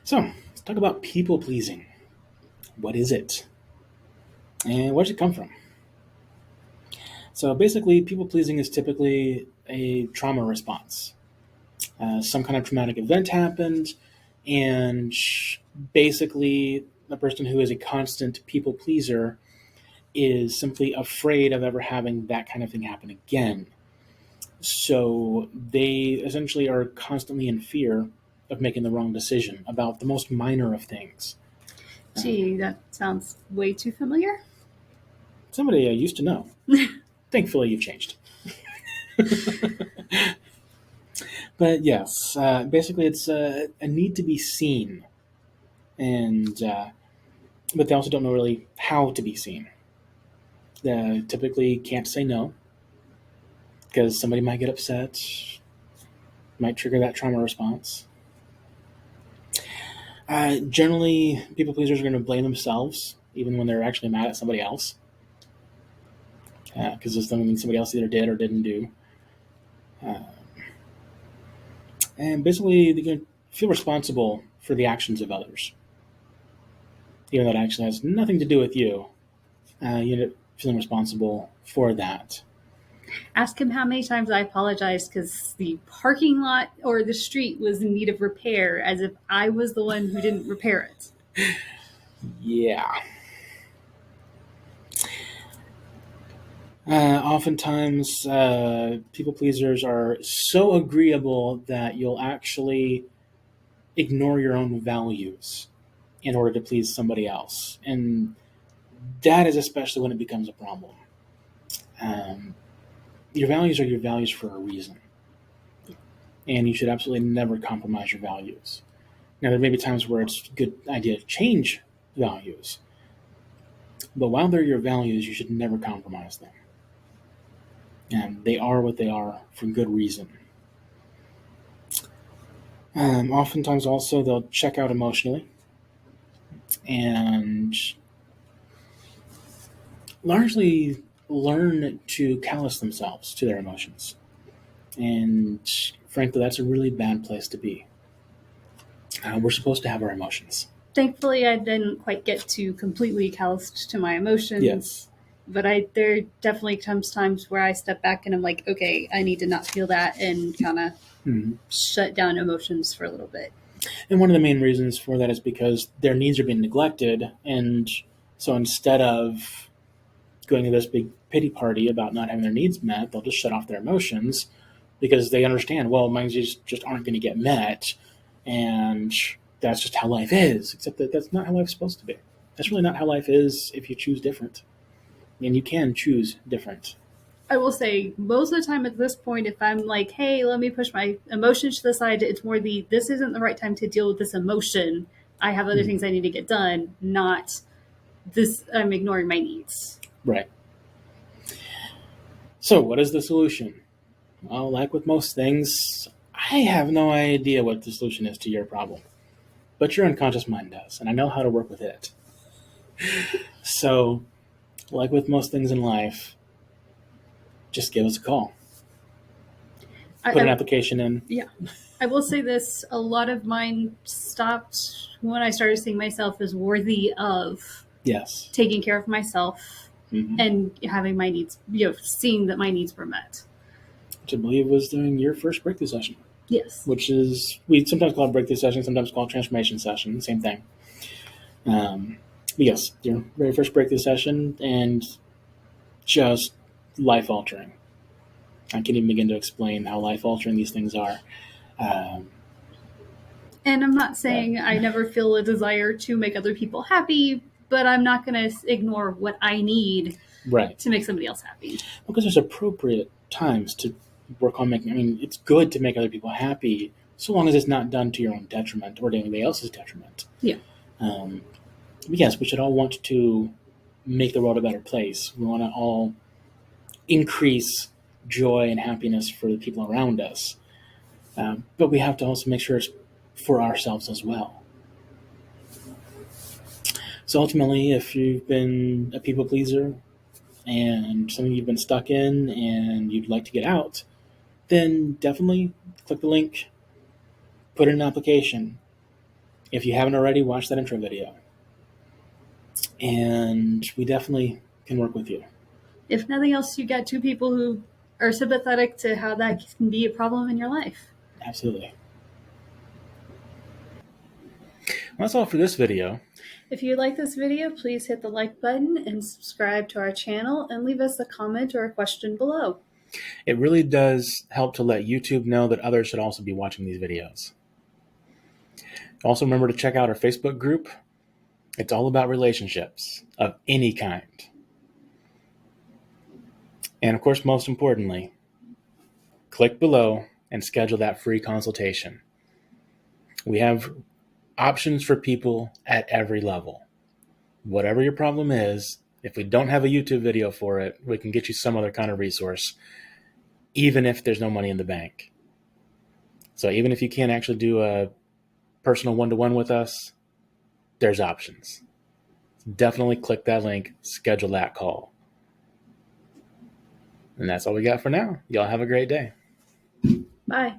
So, let's talk about people pleasing. What is it? And where does it come from? So, basically, people pleasing is typically a trauma response. Some kind of traumatic event happened, and basically, the person who is a constant people pleaser is simply afraid of ever having that kind of thing happen again. So they essentially are constantly in fear of making the wrong decision about the most minor of things. Gee, that sounds way too familiar. Somebody I used to know. Thankfully, you've changed. But yes, basically, it's a need to be seen, and but they also don't know really how to be seen. Typically, can't say no because somebody might get upset, might trigger that trauma response. Generally, people pleasers are going to blame themselves, even when they're actually mad at somebody else, because there's something somebody else either did or didn't do. Uh, and basically, they're going to feel responsible for the actions of others, even though it actually has nothing to do with you. You end up feeling responsible for that. Ask him how many times I apologized because the parking lot or the street was in need of repair, as if I was the one who didn't repair it. Yeah. Oftentimes, people pleasers are so agreeable that you'll actually ignore your own values in order to please somebody else. And that is especially when it becomes a problem. Um, your values are your values for a reason, and you should absolutely never compromise your values. Now, there may be times where it's a good idea to change values, but while they're your values, you should never compromise them. And they are what they are for good reason. Oftentimes, also, they'll check out emotionally and largely learn to callous themselves to their emotions. And frankly, that's a really bad place to be. We're supposed to have our emotions. Thankfully, I didn't quite get to completely calloused to my emotions, Yes. but there definitely comes times where I step back and I'm like, okay, I need to not feel that and kind of Mhm. shut down emotions for a little bit. And one of the main reasons for that is because their needs are being neglected. And so instead of going to this big pity party about not having their needs met, they'll just shut off their emotions because they understand, well, my needs just aren't going to get met. And that's just how life is, except that that's not how life's supposed to be. That's really not how life is if you choose different. And you can choose different. I will say most of the time at this point, if I'm like, hey, let me push my emotions to the side, it's more this isn't the right time to deal with this emotion. I have other Hmm. things I need to get done, not this, I'm ignoring my needs. Right. So, what is the solution? Well, like with most things, I have no idea what the solution is to your problem, but your unconscious mind does, and I know how to work with it. So, like with most things in life, just give us a call. I, Put an I application in. yeah, I will say this: a lot of mine stopped when I started seeing myself as worthy of Yes. taking care of myself Mm-hmm. and having my needs, seeing that my needs were met. Which I believe was during your first breakthrough session, Yes. which is, we sometimes call it breakthrough session, sometimes call it transformation session, same thing. But yes, your very first breakthrough session, and just life altering. I can't even begin to explain how life altering these things are. Um, And I'm not but saying I never feel a desire to make other people happy, but I'm not going to ignore what I need right, to make somebody else happy. because there's appropriate times to work on making. I mean, it's good to make other people happy, so long as it's not done to your own detriment or to anybody else's detriment. Yeah. Um, but yes, we should all want to make the world a better place. We want to all increase joy and happiness for the people around us. But we have to also make sure it's for ourselves as well. So ultimately, if you've been a people pleaser and something you've been stuck in and you'd like to get out, then definitely click the link, put in an application, If you haven't already, watch that intro video. And we definitely can work with you. If nothing else, you got two people who are sympathetic to how that can be a problem in your life. Absolutely. Well, that's all for this video. If you like this video, please hit the like button and subscribe to our channel and leave us a comment or a question below. It really does help to let YouTube know that others should also be watching these videos. Also, remember to check out our Facebook group. It's all about relationships of any kind. And of course, most importantly, click below and schedule that free consultation. We have options for people at every level. Whatever your problem is, if we don't have a YouTube video for it, we can get you some other kind of resource, even if there's no money in the bank. So even if you can't actually do a personal one-to-one with us, there's options. Definitely click that link, schedule that call. And that's all we got for now. Y'all have a great day. Bye.